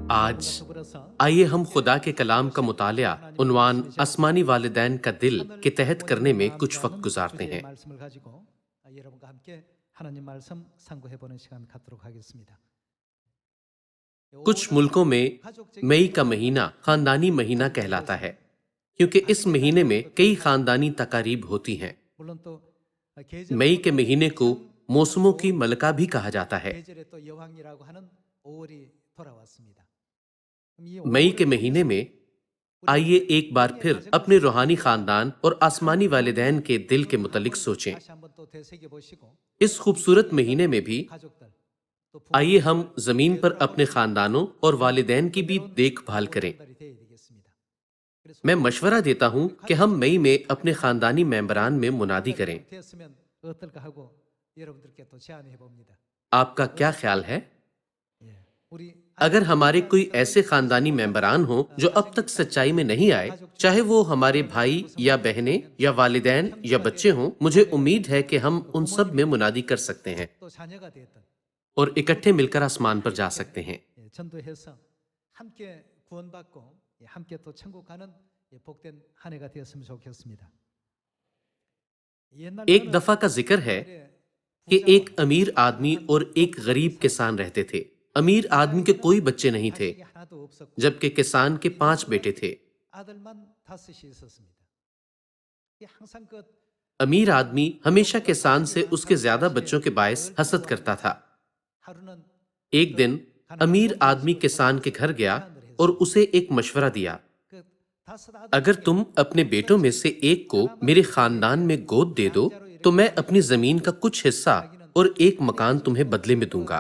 آج آئیے ہم خدا کے کلام کا مطالعہ عنوان آسمانی والدین کا دل کے تحت کرنے میں کچھ وقت گزارتے ہیں۔ کچھ ملکوں میں مئی کا مہینہ خاندانی مہینہ کہلاتا ہے کیونکہ اس مہینے میں کئی خاندانی تقاریب ہوتی ہیں۔ مئی کے مہینے کو موسموں کی ملکہ بھی کہا جاتا ہے۔ مئی کے مہینے میں آئیے ایک بار پھر اپنے روحانی خاندان اور آسمانی والدین کے دل کے متعلق سوچیں۔ اس خوبصورت مہینے میں بھی آئیے ہم زمین پر اپنے خاندانوں اور والدین کی بھی دیکھ بھال کریں۔ میں مشورہ دیتا ہوں کہ ہم مئی میں اپنے خاندانی ممبران میں منادی کریں۔ آپ کا کیا خیال ہے؟ اگر ہمارے کوئی ایسے خاندانی ممبران ہوں جو اب تک سچائی میں نہیں آئے، چاہے وہ ہمارے بھائی یا بہنیں یا والدین یا بچے ہوں، مجھے امید ہے کہ ہم ان سب میں منادی کر سکتے ہیں اور اکٹھے مل کر آسمان پر جا سکتے ہیں۔ ایک دفعہ کا ذکر ہے کہ ایک امیر آدمی اور ایک غریب کسان رہتے تھے۔ امیر آدمی کے کوئی بچے نہیں تھے، جبکہ کسان کے 5 بیٹے تھے۔ امیر آدمی ہمیشہ کسان سے اس کے زیادہ بچوں کے باعث حسد کرتا تھا۔ ایک دن امیر آدمی کسان کے گھر گیا اور اسے ایک مشورہ دیا، اگر تم اپنے بیٹوں میں سے ایک کو میرے خاندان میں گود دے دو تو میں اپنی زمین کا کچھ حصہ اور ایک مکان تمہیں بدلے میں دوں گا۔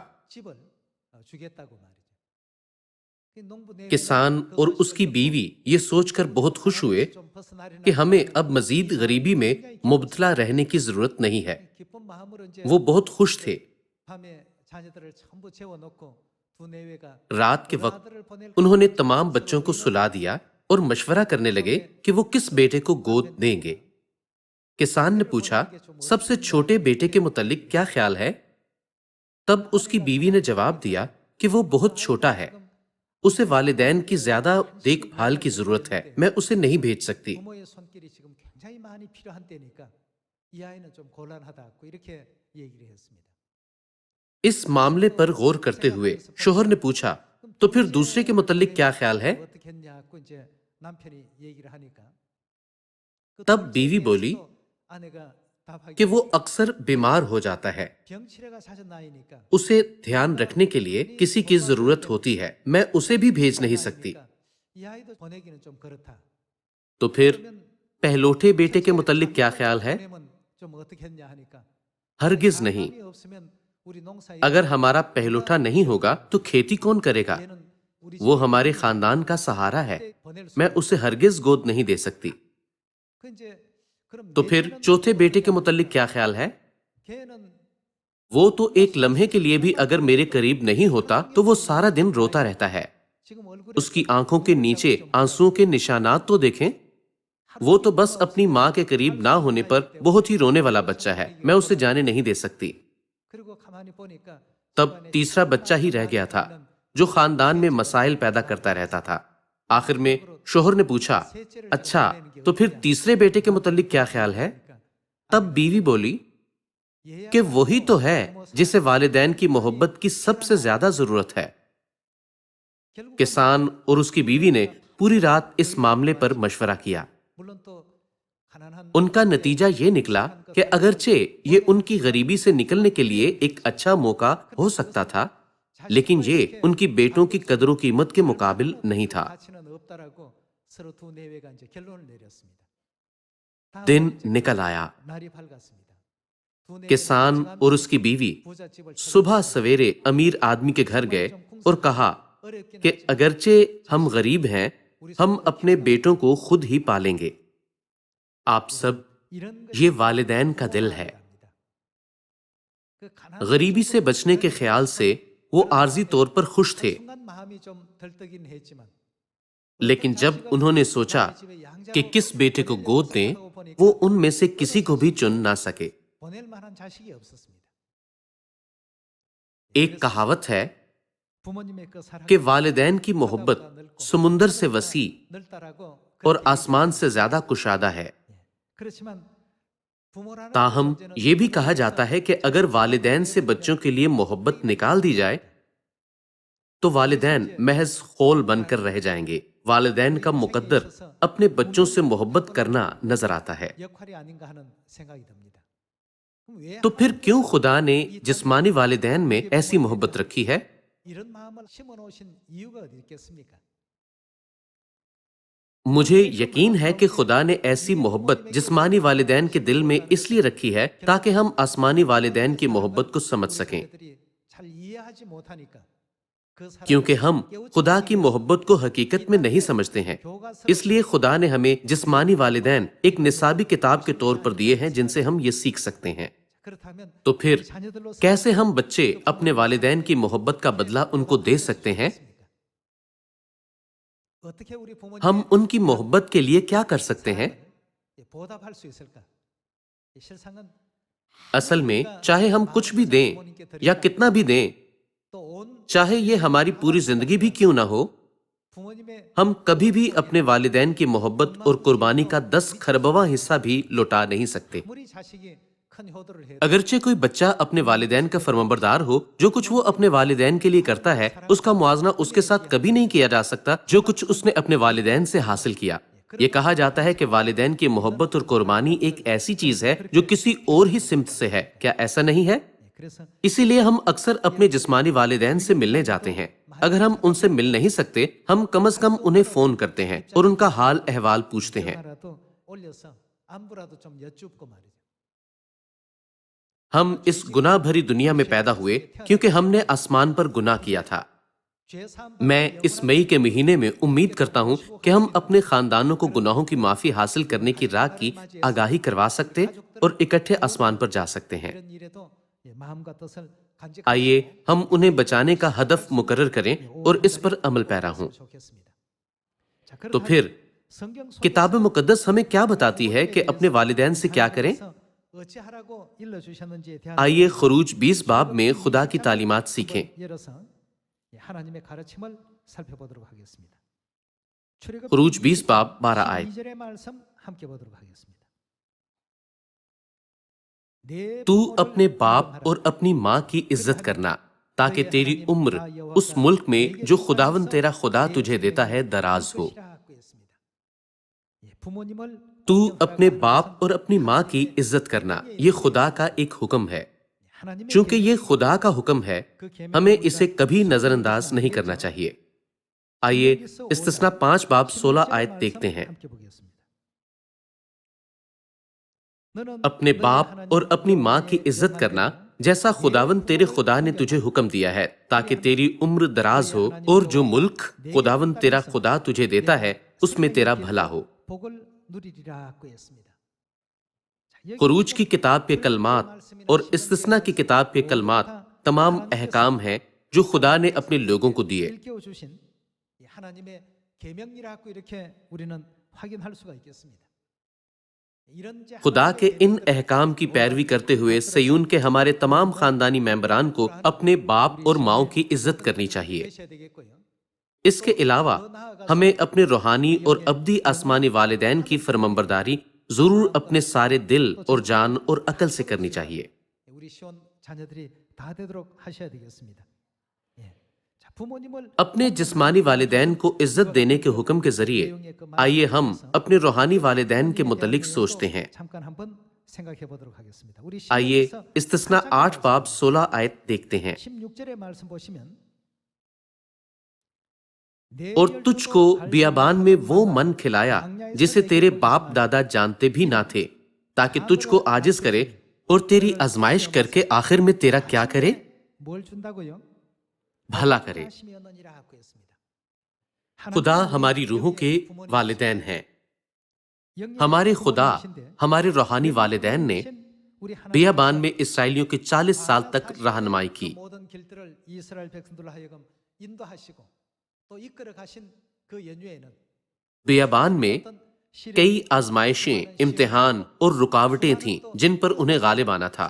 کسان اور اس کی بیوی یہ سوچ کر بہت خوش ہوئے کہ ہمیں اب مزید غریبی میں مبتلا رہنے کی ضرورت نہیں ہے۔ وہ بہت خوش تھے۔ رات کے وقت انہوں نے تمام بچوں کو سلا دیا اور مشورہ کرنے لگے کہ وہ کس بیٹے کو گود دیں گے۔ کسان نے پوچھا، سب سے چھوٹے بیٹے کے متعلق کیا خیال ہے؟ تب اس کی بیوی نے جواب دیا کہ وہ بہت چھوٹا ہے، اسے والدین کی زیادہ دیکھ بھال کی ضرورت ہے، میں اسے نہیں بھیج سکتی۔ اس معاملے پر غور کرتے ہوئے شوہر نے پوچھا، تو پھر دوسرے کے متعلق کیا خیال ہے؟ تب بیوی بولی کہ وہ اکثر بیمار ہو جاتا ہے، اسے دھیان رکھنے کے لیے کسی کی ضرورت ہوتی ہے، میں اسے بھی بھیج نہیں سکتی۔ تو پھر پہلوٹے بیٹے کے متعلق کیا خیال ہے؟ ہرگز نہیں۔ اگر ہمارا پہلوٹا نہیں ہوگا تو کھیتی کون کرے گا؟ وہ ہمارے خاندان کا سہارا ہے، میں اسے ہرگز گود نہیں دے سکتی۔ تو پھر چوتھے بیٹے کے متعلق کیا خیال ہے؟ وہ تو ایک لمحے کے لیے بھی اگر میرے قریب نہیں ہوتا تو وہ سارا دن روتا رہتا ہے، اس کی آنکھوں کے نیچے آنسوؤں کے نشانات تو دیکھیں، وہ تو بس اپنی ماں کے قریب نہ ہونے پر بہت ہی رونے والا بچہ ہے، میں اسے جانے نہیں دے سکتی۔ تب تیسرا بچہ ہی رہ گیا تھا جو خاندان میں مسائل پیدا کرتا رہتا تھا۔ آخر میں شوہر نے پوچھا، اچھا تو پھر تیسرے بیٹے کے متعلق کیا خیال ہے؟ تب بیوی بولی کہ وہی تو ہے جسے والدین کی محبت کی سب سے زیادہ ضرورت ہے۔ کسان اور اس کی بیوی نے پوری رات اس معاملے پر مشورہ کیا۔ ان کا نتیجہ یہ نکلا کہ اگرچہ یہ ان کی غریبی سے نکلنے کے لیے ایک اچھا موقع ہو سکتا تھا، لیکن یہ ان کی بیٹوں کی قدر و قیمت کے مقابل نہیں تھا۔ دن نکل آیا۔ کسان اور اس کی بیوی صبح سویرے امیر آدمی کے گھر گئے اور کہا کہ اگرچہ ہم غریب ہیں، ہم اپنے بیٹوں کو خود ہی پالیں گے۔ آپ سب، یہ والدین کا دل ہے۔ غریبی سے بچنے کے خیال سے وہ عارضی طور پر خوش تھے، لیکن جب انہوں نے سوچا کہ کس بیٹے کو گود دیں، وہ ان میں سے کسی کو بھی چن نہ سکے۔ ایک کہاوت ہے کہ والدین کی محبت سمندر سے وسیع اور آسمان سے زیادہ کشادہ ہے۔ تاہم یہ بھی کہا جاتا ہے کہ اگر والدین سے بچوں کے لیے محبت نکال دی جائے تو والدین محض خول بن کر رہ جائیں گے۔ والدین کا مقدر اپنے بچوں سے محبت کرنا نظر آتا ہے۔ تو پھر کیوں خدا نے جسمانی والدین میں ایسی محبت رکھی ہے؟ مجھے یقین ہے کہ خدا نے ایسی محبت جسمانی والدین کے دل میں اس لیے رکھی ہے تاکہ ہم آسمانی والدین کی محبت کو سمجھ سکیں، کیونکہ ہم خدا کی محبت کو حقیقت میں نہیں سمجھتے ہیں۔ اس لیے خدا نے ہمیں جسمانی والدین ایک نصابی کتاب کے طور پر دیے ہیں جن سے ہم یہ سیکھ سکتے ہیں۔ تو پھر کیسے ہم بچے اپنے والدین کی محبت کا بدلہ ان کو دے سکتے ہیں؟ ہم ان کی محبت کے لیے کیا کر سکتے ہیں؟ اصل میں چاہے ہم کچھ بھی دیں یا کتنا بھی دیں، چاہے یہ ہماری پوری زندگی بھی کیوں نہ ہو، ہم کبھی بھی اپنے والدین کی محبت اور قربانی کا 10 خربواں حصہ بھی لوٹا نہیں سکتے۔ اگرچہ کوئی بچہ اپنے والدین کا فرمانبردار ہو، جو کچھ وہ اپنے والدین کے لیے کرتا ہے اس کا موازنہ اس کے ساتھ کبھی نہیں کیا جا سکتا جو کچھ اس نے اپنے والدین سے حاصل کیا۔ یہ کہا جاتا ہے کہ والدین کی محبت اور قربانی ایک ایسی چیز ہے جو کسی اور ہی سمت سے ہے۔ کیا ایسا نہیں ہے؟ اسی لیے ہم اکثر اپنے جسمانی والدین سے ملنے جاتے ہیں۔ اگر ہم ان سے مل نہیں سکتے، ہم کم از کم انہیں فون کرتے ہیں اور ان کا حال احوال پوچھتے ہیں۔ ہم اس گناہ بھری دنیا میں پیدا ہوئے کیونکہ ہم نے آسمان پر گناہ کیا تھا۔ میں اس مئی کے مہینے میں امید کرتا ہوں کہ ہم اپنے خاندانوں کو گناہوں کی معافی حاصل کرنے کی راہ کی آگاہی کروا سکتے اور اکٹھے آسمان پر جا سکتے ہیں۔ آئیے ہم انہیں بچانے کا ہدف مقرر کریں اور اس پر عمل پیرا ہوں۔ تو پھر کتاب مقدس ہمیں کیا بتاتی ہے کہ اپنے والدین سے کیا کریں؟ آئیے خروج 20 باب میں خدا کی تعلیمات سیکھیں۔ خروج 20 باب 12 آیت۔ تو اپنے باپ اور اپنی ماں کی عزت کرنا تاکہ تیری عمر اس ملک میں جو خداوند تیرا خدا تجھے دیتا ہے دراز ہو۔ تو اپنے باپ اور اپنی ماں کی عزت کرنا، یہ خدا کا ایک حکم ہے۔ چونکہ یہ خدا کا حکم ہے، ہمیں اسے کبھی نظر انداز نہیں کرنا چاہیے۔ آئیے استثنا 5 باب 16 آیت دیکھتے ہیں۔ اپنے باپ اور اپنی ماں کی عزت کرنا جیسا خداوند تیرے خدا نے تجھے حکم دیا ہے تاکہ تیری عمر دراز ہو اور جو ملک خداوند تیرا خدا تجھے دیتا ہے اس میں تیرا بھلا ہو۔ خروج کی کتاب کے کلمات اور استثنا کی کتاب کے کلمات تمام احکام ہیں جو خدا نے اپنے لوگوں کو دیے۔ خدا کے ان احکام کی پیروی کرتے ہوئے سیون کے ہمارے تمام خاندانی ممبران کو اپنے باپ اور ماؤں کی عزت کرنی چاہیے۔ اس کے علاوہ ہمیں اپنے روحانی اور ابدی آسمانی والدین کی فرمانبرداری ضرور اپنے سارے دل اور جان اور عقل سے کرنی چاہیے۔ اپنے جسمانی والدین کو عزت دینے کے حکم کے ذریعے آئیے ہم اپنے روحانی والدین کے متعلق سوچتے ہیں۔ آئیے استثنا 8 باب 16 آیت دیکھتے ہیں۔ اور تجھ کو بیابان میں وہ من کھلایا جسے تیرے باپ دادا جانتے بھی نہ تھے، تاکہ تجھ کو عاجز کرے اور تیری آزمائش کر کے آخر میں تیرا کیا کرے؟ بھلا کرے۔ خدا ہماری روحوں کے والدین ہیں۔ ہمارے خدا ہمارے روحانی والدین نے بیابان میں اسرائیلیوں کے 40 سال تک رہنمائی کی۔ بیابان میں کئی آزمائشیں، امتحان اور رکاوٹیں تھیں جن پر انہیں غالب آنا تھا۔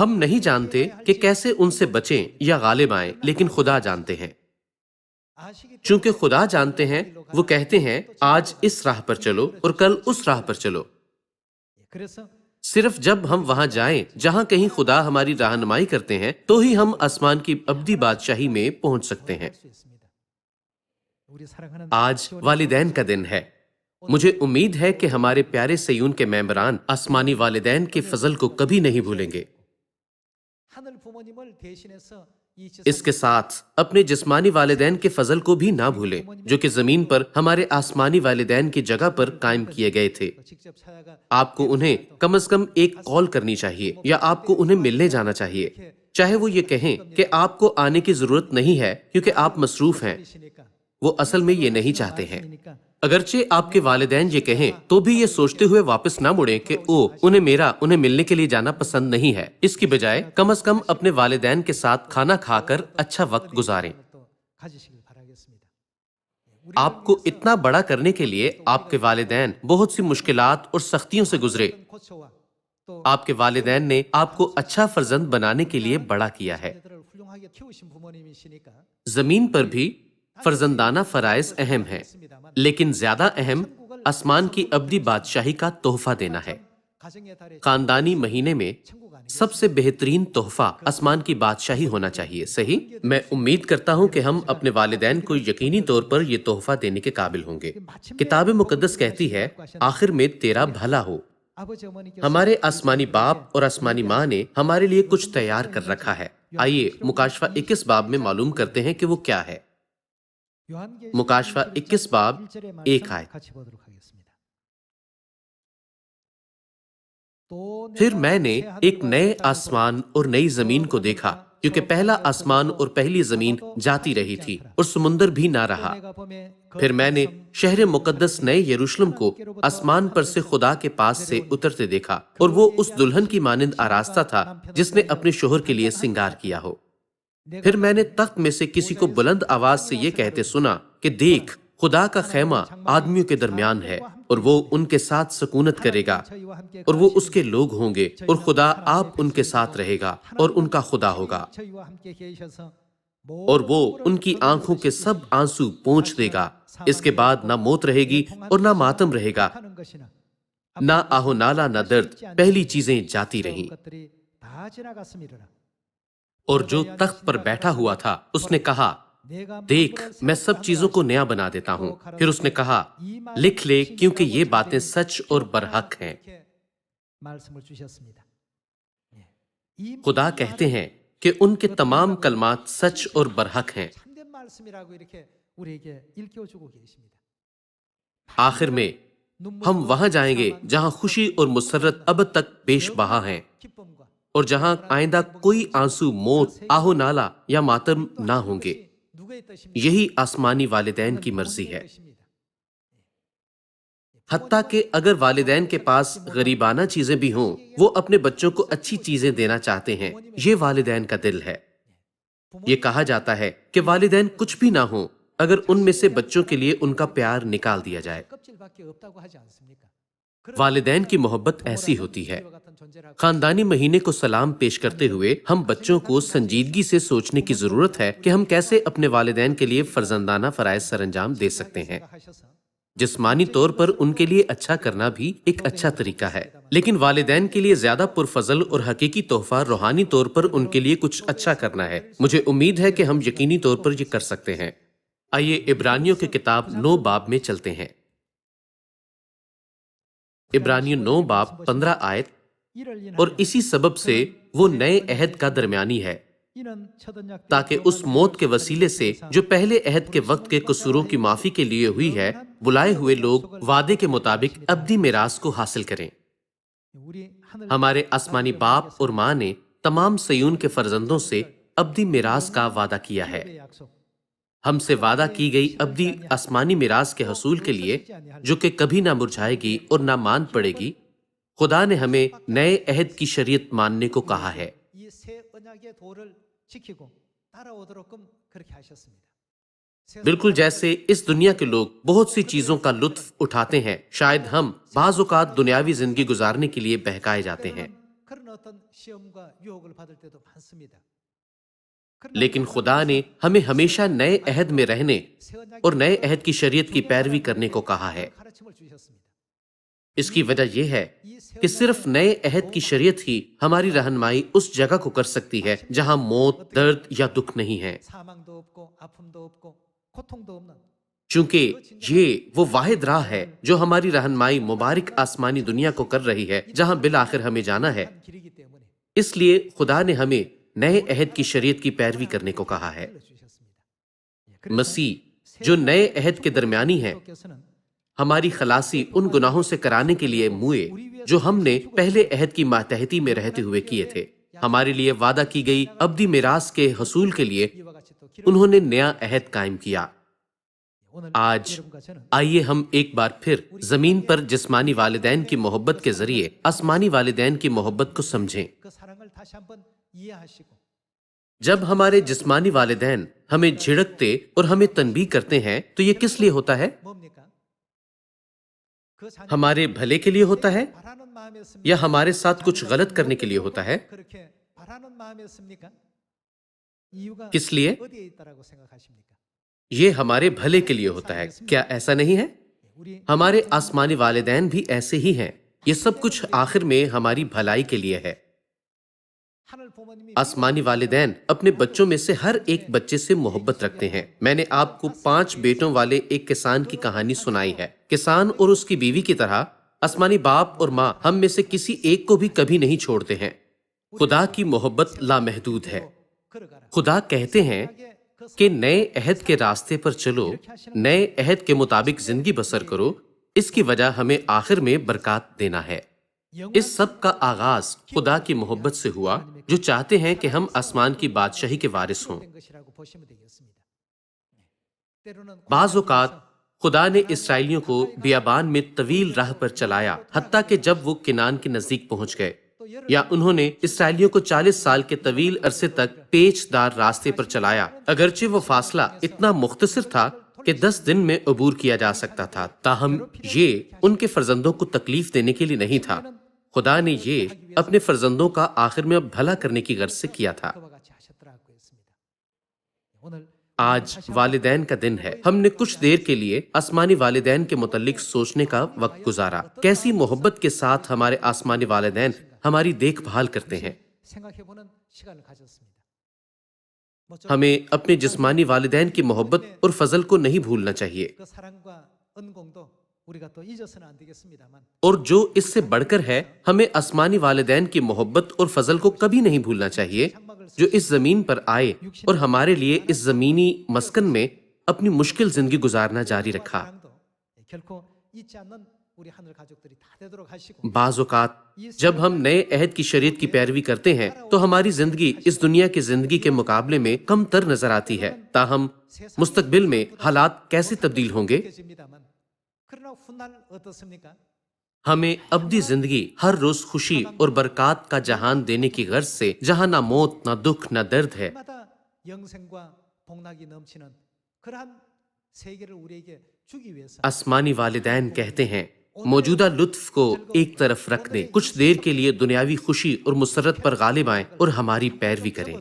ہم نہیں جانتے کہ کیسے ان سے بچیں یا غالب آئیں، لیکن خدا جانتے ہیں۔ چونکہ خدا جانتے ہیں، وہ کہتے ہیں آج اس راہ پر چلو اور کل اس راہ پر چلو۔ صرف جب ہم وہاں جائیں جہاں کہیں خدا ہماری رہنمائی کرتے ہیں تو ہی ہم آسمان کی ابدی بادشاہی میں پہنچ سکتے ہیں۔ آج والدین کا دن ہے۔ مجھے امید ہے کہ ہمارے پیارے سیون کے ممبران آسمانی والدین کے فضل کو کبھی نہیں بھولیں گے۔ اس کے ساتھ اپنے جسمانی والدین کے فضل کو بھی نہ بھولیں جو کہ زمین پر ہمارے آسمانی والدین کی جگہ پر قائم کیے گئے تھے۔ آپ کو انہیں کم از کم ایک کال کرنی چاہیے یا آپ کو انہیں ملنے جانا چاہیے، چاہے وہ یہ کہیں کہ آپ کو آنے کی ضرورت نہیں ہے کیونکہ آپ مصروف ہیں۔ وہ اصل میں یہ نہیں چاہتے ہیں۔ اگرچہ آپ کے والدین یہ کہیں تو بھی یہ سوچتے ہوئے واپس نہ مڑیں کہ انہیں ملنے کے لیے جانا پسند نہیں ہے۔ اس کی بجائے کم از کم اپنے والدین کے ساتھ کھانا کھا کر اچھا وقت گزاریں۔ آپ کو اتنا بڑا کرنے کے لیے آپ کے والدین بہت سی مشکلات اور سختیوں سے گزرے۔ آپ کے والدین نے آپ کو اچھا فرزند بنانے کے لیے بڑا کیا ہے۔ زمین پر بھی فرزندانہ فرائض اہم ہیں، لیکن زیادہ اہم آسمان کی ابدی بادشاہی کا تحفہ دینا ہے۔ خاندانی مہینے میں سب سے بہترین تحفہ آسمان کی بادشاہی ہونا چاہیے، صحیح؟ میں امید کرتا ہوں کہ ہم اپنے والدین کو یقینی طور پر یہ تحفہ دینے کے قابل ہوں گے۔ کتاب مقدس کہتی ہے آخر میں تیرا بھلا ہو۔ ہمارے آسمانی باپ اور آسمانی ماں نے ہمارے لیے کچھ تیار کر رکھا ہے۔ آئیے مکاشفہ 21 باب میں معلوم کرتے ہیں کہ وہ کیا ہے۔ مکاشفہ 21 باب 1 آیت۔ پھر میں نے ایک نئے آسمان اور نئی زمین کو دیکھا، کیونکہ پہلا آسمان اور پہلی زمین جاتی رہی تھی اور سمندر بھی نہ رہا۔ پھر میں نے شہر مقدس نئے یروشلم کو آسمان پر سے خدا کے پاس سے اترتے دیکھا، اور وہ اس دلہن کی مانند آراستہ تھا جس نے اپنے شوہر کے لیے سنگار کیا ہو۔ پھر میں نے تخت میں سے کسی کو بلند آواز سے یہ کہتے سنا کہ دیکھ، خدا کا خیمہ آدمیوں کے درمیان ہے، اور وہ ان کے ساتھ سکونت کرے گا، اور وہ اس کے لوگ ہوں گے، اور خدا آپ ان کے ساتھ رہے گا اور ان کا خدا ہوگا، اور وہ ان کی آنکھوں کے سب آنسو پونچھ دے گا۔ اس کے بعد نہ موت رہے گی اور نہ ماتم رہے گا، نہ آہو نالا نہ درد، پہلی چیزیں جاتی رہیں۔ اور جو تخت پر بیٹھا ہوا تھا اس نے کہا دیکھ، میں سب چیزوں کو نیا بنا دیتا ہوں۔ پھر اس نے کہا لکھ لے، کیونکہ یہ باتیں سچ اور برحق ہیں۔ خدا کہتے ہیں کہ ان کے تمام کلمات سچ اور برحق ہیں۔ آخر میں ہم وہاں جائیں گے جہاں خوشی اور مسرت ابد تک بیش بہا ہیں، اور جہاں آئندہ کوئی آنسو، موت، آہو نالا یا ماتم نہ ہوں گے۔ یہی آسمانی والدین کی مرضی ہے۔ حتیٰ کہ اگر والدین کے پاس غریبانہ چیزیں بھی ہوں، وہ اپنے بچوں کو اچھی چیزیں دینا چاہتے ہیں۔ یہ والدین کا دل ہے۔ یہ کہا جاتا ہے کہ والدین کچھ بھی نہ ہوں اگر ان میں سے بچوں کے لیے ان کا پیار نکال دیا جائے۔ والدین کی محبت ایسی ہوتی ہے۔ خاندانی مہینے کو سلام پیش کرتے ہوئے ہم بچوں کو سنجیدگی سے سوچنے کی ضرورت ہے کہ ہم کیسے اپنے والدین کے لیے فرزندانہ فرائض سر انجام دے سکتے ہیں۔ جسمانی طور پر ان کے لیے اچھا کرنا بھی ایک اچھا طریقہ ہے، لیکن والدین کے لیے زیادہ پرفضل اور حقیقی تحفہ روحانی طور پر ان کے لیے کچھ اچھا کرنا ہے۔ مجھے امید ہے کہ ہم یقینی طور پر یہ کر سکتے ہیں۔ آئیے عبرانیوں کی کتاب 9 باب میں چلتے ہیں۔ عبرانیوں 9 باب 15 آیت۔ اور اسی سبب سے وہ نئے عہد کا درمیانی ہے، تاکہ اس موت کے وسیلے سے جو پہلے عہد کے وقت کے قصوروں کی معافی کے لیے ہوئی ہے، بلائے ہوئے لوگ وعدے کے مطابق ابدی میراث کو حاصل کریں۔ ہمارے آسمانی باپ اور ماں نے تمام سیون کے فرزندوں سے ابدی میراث کا وعدہ کیا ہے۔ ہم سے وعدہ کی گئی ابدی آسمانی میراث کے حصول کے لیے، جو کہ کبھی نہ مرجھائے گی اور نہ مان پڑے گی، خدا نے ہمیں نئے عہد کی شریعت ماننے کو کہا ہے۔ بالکل جیسے اس دنیا کے لوگ بہت سی چیزوں کا لطف اٹھاتے ہیں، شاید ہم بعض اوقات دنیاوی زندگی گزارنے کے لیے بہکائے جاتے ہیں۔ لیکن خدا نے ہمیں ہمیشہ نئے عہد میں رہنے اور نئے عہد کی شریعت کی پیروی کرنے کو کہا ہے۔ اس کی وجہ یہ ہے کہ صرف نئے عہد کی شریعت ہی ہماری رہنمائی اس جگہ کو کر سکتی ہے جہاں موت، درد یا دکھ نہیں ہے، چونکہ یہ وہ واحد راہ ہے جو ہماری رہنمائی مبارک آسمانی دنیا کو کر رہی ہے جہاں بالآخر ہمیں جانا ہے۔ اس لیے خدا نے ہمیں نئے عہد کی شریعت کی پیروی کرنے کو کہا ہے۔ مسیح جو نئے عہد کے درمیانی ہیں، ہماری خلاصی ان گناہوں سے کرانے کے لیے موئے جو ہم نے پہلے عہد کی ماتحتی میں رہتے ہوئے کیے تھے۔ ہمارے لیے وعدہ کی گئی ابدی میراث کے حصول کے لیے انہوں نے نیا عہد قائم کیا۔ آج آئیے ہم ایک بار پھر زمین پر جسمانی والدین کی محبت کے ذریعے آسمانی والدین کی محبت کو سمجھیں۔ جب ہمارے جسمانی والدین ہمیں جھڑکتے اور ہمیں تنبیہ کرتے ہیں تو یہ کس لیے ہوتا ہے؟ ہمارے بھلے کے لیے ہوتا ہے یا ہمارے ساتھ کچھ غلط کرنے کے لیے ہوتا ہے؟ کس لیے؟ یہ ہمارے بھلے کے لیے ہوتا ہے۔ کیا ایسا نہیں ہے؟ ہمارے آسمانی والدین بھی ایسے ہی ہیں۔ یہ سب کچھ آخر میں ہماری بھلائی کے لیے ہے۔ آسمانی والدین اپنے بچوں میں سے ہر ایک بچے سے محبت رکھتے ہیں۔ میں نے آپ کو 5 بیٹوں والے ایک کسان کی کہانی سنائی ہے۔ کسان اور اس کی بیوی کی طرح آسمانی باپ اور ماں ہم میں سے کسی ایک کو بھی کبھی نہیں چھوڑتے ہیں۔ خدا کی محبت لامحدود ہے۔ خدا کہتے ہیں کہ نئے عہد کے راستے پر چلو، نئے عہد کے مطابق زندگی بسر کرو۔ اس کی وجہ ہمیں آخر میں برکات دینا ہے۔ اس سب کا آغاز خدا کی محبت سے ہوا جو چاہتے ہیں کہ ہم آسمان کی بادشاہی کے وارث ہوں۔ بعض اوقات خدا نے اسرائیلیوں کو بیابان میں طویل راہ پر چلایا، حتیٰ کہ جب وہ کنعان کے نزدیک پہنچ گئے، یا انہوں نے اسرائیلیوں کو 40 سال کے طویل عرصے تک پیچ دار راستے پر چلایا، اگرچہ وہ فاصلہ اتنا مختصر تھا کہ 10 دن میں عبور کیا جا سکتا تھا، تاہم یہ ان کے فرزندوں کو تکلیف دینے کے لیے نہیں تھا۔ خدا نے یہ اپنے فرزندوں کا آخر میں بھلا کرنے کی غرض سے کیا تھا۔ آج والدین کا دن ہے۔ ہم نے کچھ دیر کے لیے آسمانی والدین کے متعلق سوچنے کا وقت گزارا۔ کیسی محبت کے ساتھ ہمارے آسمانی والدین ہماری دیکھ بھال کرتے ہیں۔ ہمیں اپنے جسمانی والدین کی محبت اور فضل کو نہیں بھولنا چاہیے، اور جو اس سے بڑھ کر ہے، ہمیں آسمانی والدین کی محبت اور فضل کو کبھی نہیں بھولنا چاہیے جو اس زمین پر آئے اور ہمارے لیے اس زمینی مسکن میں اپنی مشکل زندگی گزارنا جاری رکھا۔ بعض اوقات جب ہم نئے عہد کی شریعت کی پیروی کرتے ہیں تو ہماری زندگی اس دنیا کی زندگی کے مقابلے میں کم تر نظر آتی ہے، تاہم مستقبل میں حالات کیسے تبدیل ہوں گے؟ ہمیں ابدی زندگی ہر روز خوشی اور برکات کا جہان دینے کی غرض سے، جہاں نہ موت، نہ دکھ، نہ درد ہے۔ آسمانی والدین کہتے ہیں موجودہ لطف کو ایک طرف رکھ دیں، کچھ دیر کے لیے دنیاوی خوشی اور مسرت پر غالب آئیں اور ہماری پیروی کریں۔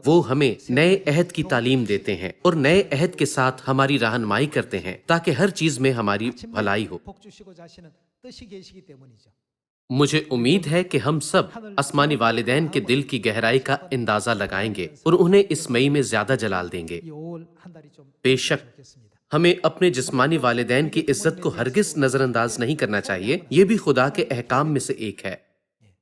وہ ہمیں نئے عہد کی تعلیم دیتے ہیں اور نئے عہد کے ساتھ ہماری رہنمائی کرتے ہیں تاکہ ہر چیز میں ہماری بھلائی ہو۔ مجھے امید ہے کہ ہم سب آسمانی والدین کے دل کی گہرائی کا اندازہ لگائیں گے اور انہیں اس مئی میں زیادہ جلال دیں گے۔ بے شک ہمیں اپنے جسمانی والدین کی عزت کو ہرگز نظر انداز نہیں کرنا چاہیے، یہ بھی خدا کے احکام میں سے ایک ہے۔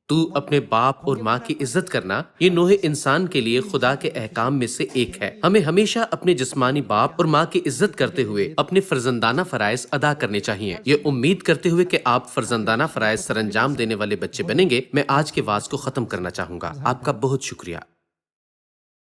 تو اپنے باپ اور ماں کی عزت کرنا، یہ نوح انسان کے لیے خدا کے احکام میں سے ایک ہے۔ ہمیں ہمیشہ اپنے جسمانی باپ اور ماں کی عزت کرتے ہوئے اپنے فرزندانہ فرائض ادا کرنے چاہیے۔ یہ امید کرتے ہوئے کہ آپ فرزندانہ فرائض سر انجام دینے والے بچے بنیں گے، میں آج کے وعظ کو ختم کرنا چاہوں گا۔ آپ کا بہت شکریہ۔